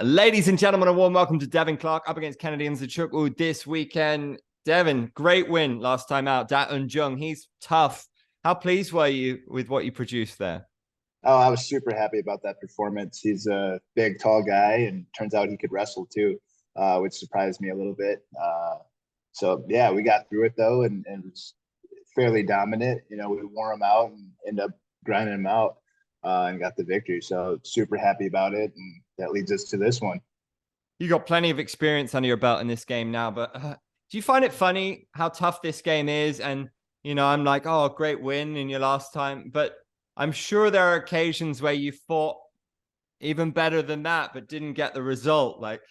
Ladies and gentlemen, a warm welcome to Devin Clark up against Kennedy Nzechukwu this weekend. Devin, great win last time out. Un Jung, he's tough. How pleased were you with what you produced there? Oh, I was super happy about that performance. He's a big, tall guy, and turns out he could wrestle too, which surprised me a little bit. So yeah, we got through it though, and was fairly dominant. We wore him out and ended up grinding him out, and got the victory. So super happy about it, and that leads us to this one. You got plenty of experience under your belt in this game now, but do you find it funny how tough this game is? And I'm like, oh, great win in your last time, but I'm sure there are occasions where you fought even better than that, but didn't get the result. Like,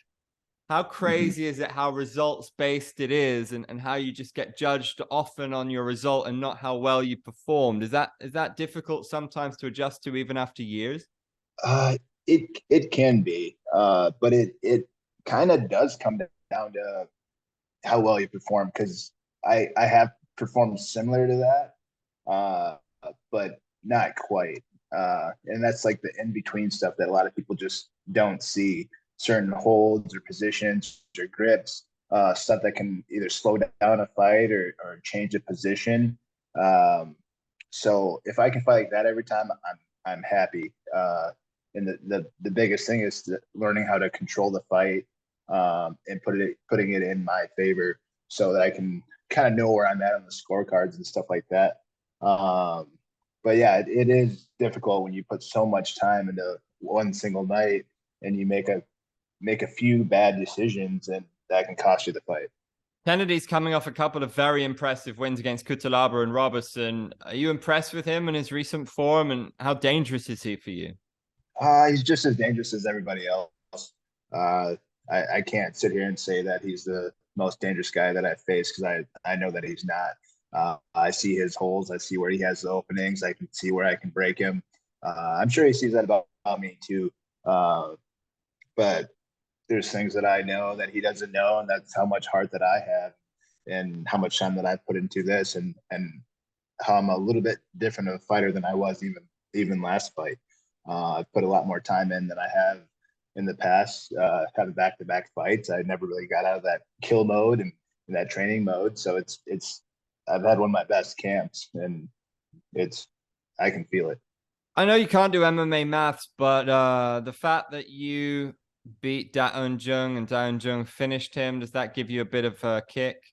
how crazy is it how results based it is, and how you just get judged often on your result and not how well you performed? Is that difficult sometimes to adjust to even after years? Uh, it can be, but it kind of does come down to how well you perform, because I have performed similar to that, but not quite. And that's like the in between stuff that a lot of people just don't see. Certain holds or positions or grips, stuff that can either slow down a fight or change a position. Um, so if I can fight like that every time, I'm happy. And the biggest thing is learning how to control the fight, and putting it in my favor so that I can kind of know where I'm at on the scorecards and stuff like that. Um, but yeah, it is difficult when you put so much time into one single night and you make a few bad decisions, and that can cost you the fight. Kennedy's coming off a couple of very impressive wins against Kutalaba and Robertson. Are you impressed with him and his recent form, and how dangerous is he for you? He's just as dangerous as everybody else. Uh, I can't sit here and say that he's the most dangerous guy that I've faced, because I know that he's not. I see his holes. I see where he has the openings. I can see where I can break him. I'm sure he sees that about me too. But there's things that I know that he doesn't know, and that's how much heart that I have and how much time that I put into this, and how I'm a little bit different of a fighter than I was even last fight. I've put a lot more time in than I have in the past. Having back-to-back fights, I never really got out of that kill mode and that training mode. So it's I've had one of my best camps, and it's I can feel it. I know you can't do MMA maths, but the fact that you beat Un Jung and Un Jung finished him, does that give you a bit of a kick?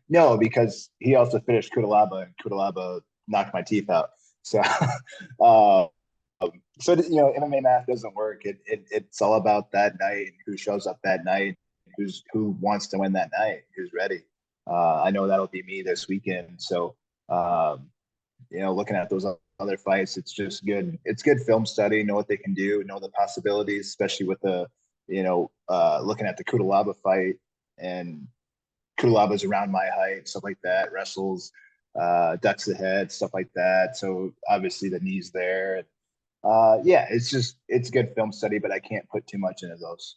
No, because he also finished Kutalaba, and Kutalaba knocked my teeth out. So, uh, MMA math doesn't work. It's all about that night and who shows up that night, who wants to win that night, who's ready. I know that'll be me this weekend. So, looking at those other fights, it's just good. It's good film study. Know what they can do. Know the possibilities, especially with looking at the Kutalaba fight, and Kutalaba's around my height, stuff like that. Wrestles, ducks the head, stuff like that. So obviously the knees there. Yeah, it's good film study, but I can't put too much into those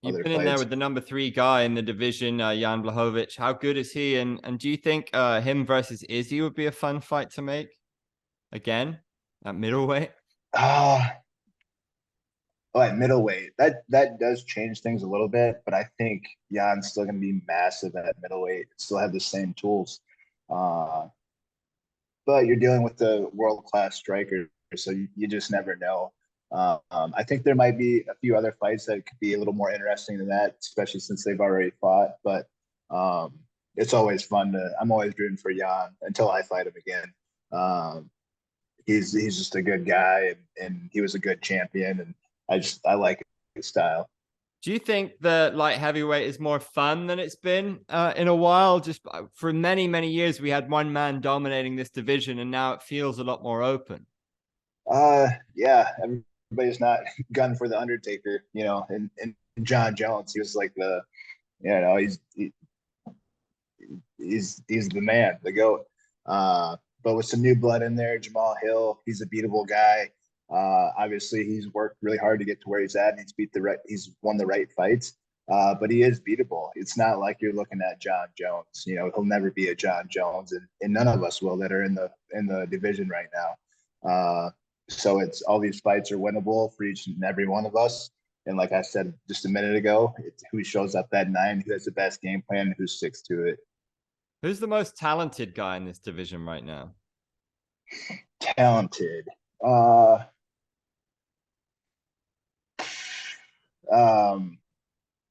You've other been in there fights. with the number 3 guy in the division, Jan Blachowicz. How good is he? And do you think him versus Izzy would be a fun fight to make again at middleweight? Uh, at middleweight, that does change things a little bit, but I think Jan's still going to be massive at middleweight. Still have the same tools, uh, but you're dealing with the world class striker, so you just never know. I think there might be a few other fights that could be a little more interesting than that, especially since they've already fought. But it's always fun to. I'm always rooting for Jan until I fight him again. Um, he's just a good guy, and he was a good champion, and I like his style. Do you think the light heavyweight is more fun than it's been in a while? Just for many, many years, we had one man dominating this division, and now it feels a lot more open. Yeah, everybody's not gunning for the Undertaker, and John Jones, he was like he's the man, the goat. But with some new blood in there, Jamahal Hill, he's a beatable guy. Obviously, he's worked really hard to get to where he's at, and he's won the right fights. But he is beatable. It's not like you're looking at John Jones. He'll never be a John Jones, and none of us will that are in the division right now. So it's all these fights are winnable for each and every one of us, And like I said just a minute ago, it's who shows up that 9, who has the best game plan, who sticks to it. Who's the most talented guy in this division right now? Talented. Uh, um,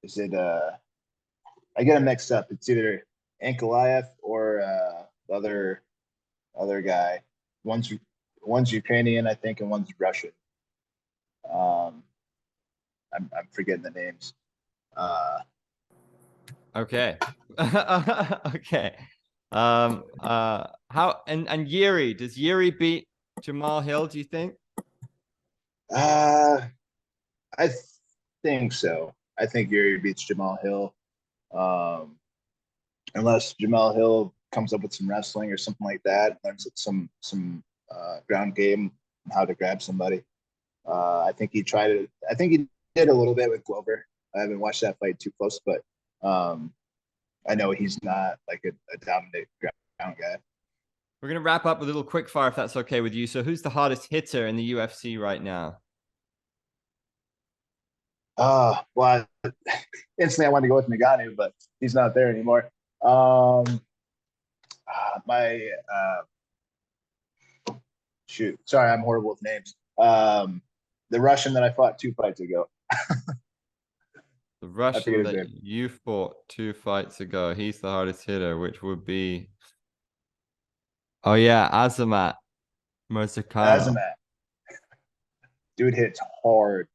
is it? I get them mixed up. It's either Ankalaev or the other guy. One's Ukrainian, I think, and one's Russian. Um, I'm forgetting the names. Okay. Okay. How and Jiri, does Jiri beat Jamahal Hill, do you think? Uh, I think so. I think Yuri beats Jamahal Hill. Unless Jamahal Hill comes up with some wrestling or something like that, learns some ground game, how to grab somebody. I think he tried it. I think he did a little bit with Glover. I haven't watched that fight too close, but I know he's not like a dominant ground guy. We're gonna wrap up with a little quick fire if that's okay with you. So who's the hardest hitter in the UFC right now? Well, instantly I wanted to go with Nagano, but he's not there anymore. My shoot, sorry, I'm horrible with names. The Russian that I fought 2 fights ago. The Russian that you fought 2 fights ago. He's the hardest hitter, which would be. Oh yeah, Azamat Murzakanov. Azamat. Dude hits hard.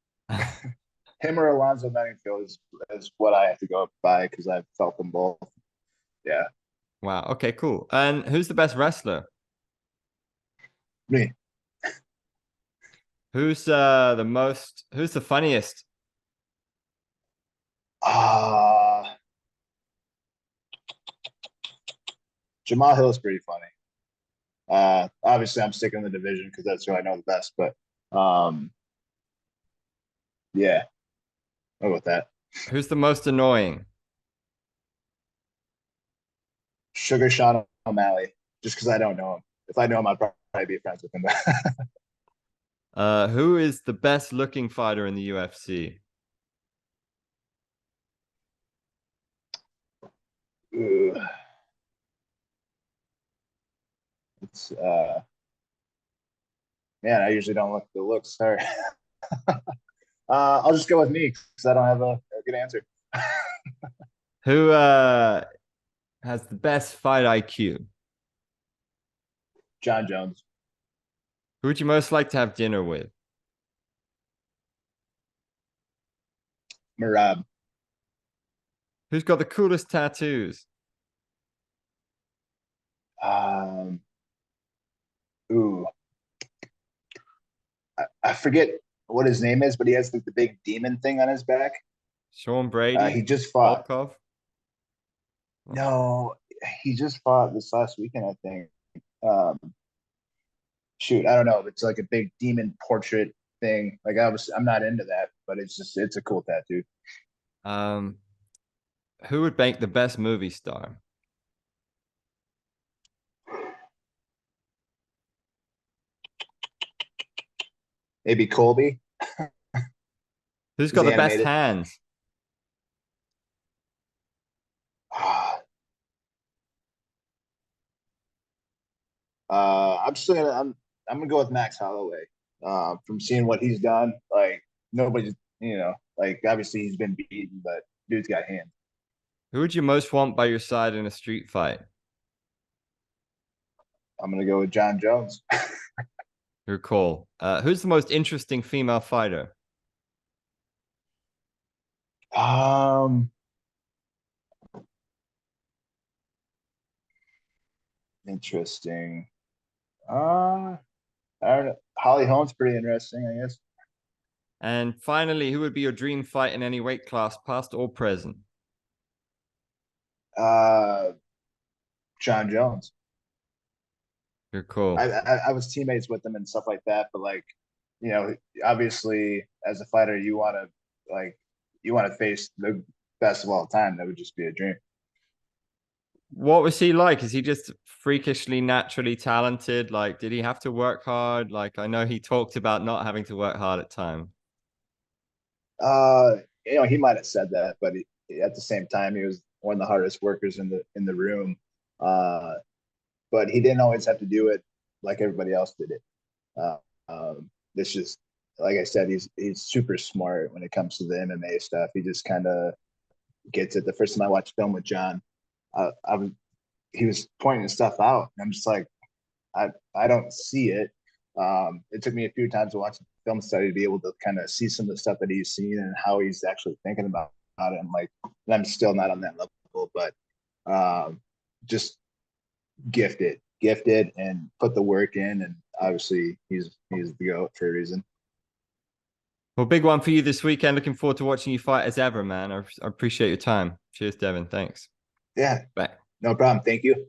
Him or Alonzo Benningfield is what I have to go by because I've felt them both. Yeah. Wow. Okay, cool. And who's the best wrestler? Me. Who's who's the funniest? Jamahal Hill is pretty funny. Obviously I'm sticking in the division because that's who I know the best, but yeah. How about that? Who's the most annoying? Sugar Sean O'Malley, just because I don't know him. If I know him, I'd probably be friends with him. Who is the best looking fighter in the UFC? It's man, I usually don't look at the looks. Sorry. I'll just go with me because I don't have a good answer. Who has the best fight IQ? Jon Jones. Who would you most like to have dinner with? Marab. Who's got the coolest tattoos? Ooh. I forget what his name is, but he has like the big demon thing on his back. Sean Brady? He just fought. Volkov? No, he just fought this last weekend, I think. Shoot, I don't know. It's like a big demon portrait thing. Like I'm not into that, but it's a cool tattoo. Who would make the best movie star? Maybe Colby. Who's got the best hands? I'm gonna go with Max Holloway. From seeing what he's done, like nobody's, like obviously he's been beaten, but dude's got hands. Who would you most want by your side in a street fight? I'm gonna go with Jon Jones. Your call. Who's the most interesting female fighter? Interesting. I don't know. Holly Holm's pretty interesting, I guess. And finally, who would be your dream fight in any weight class, past or present? Jon Jones. You're cool. I was teammates with him and stuff like that, but like, obviously as a fighter, you want to face the best of all time. That would just be a dream. What was he like? Is he just freakishly naturally talented? Like, did he have to work hard? Like, I know he talked about not having to work hard at times. Uh, he might have said that, but at the same time, he was one of the hardest workers in the room. Uh, but he didn't always have to do it like everybody else did it. Uh, this just like I said, he's super smart when it comes to the MMA stuff. He just kind of gets it. The first time I watched film with John, I was he was pointing stuff out, and I'm just like, I don't see it. It took me a few times to watch the film study to be able to kind of see some of the stuff that he's seen and how he's actually thinking about it. I'm still not on that level, but just gifted, and put the work in. And obviously, he's the GOAT for a reason. Well, big one for you this weekend. Looking forward to watching you fight as ever, man. I appreciate your time. Cheers, Devin. Thanks. Yeah, Bye. no problem. Thank you.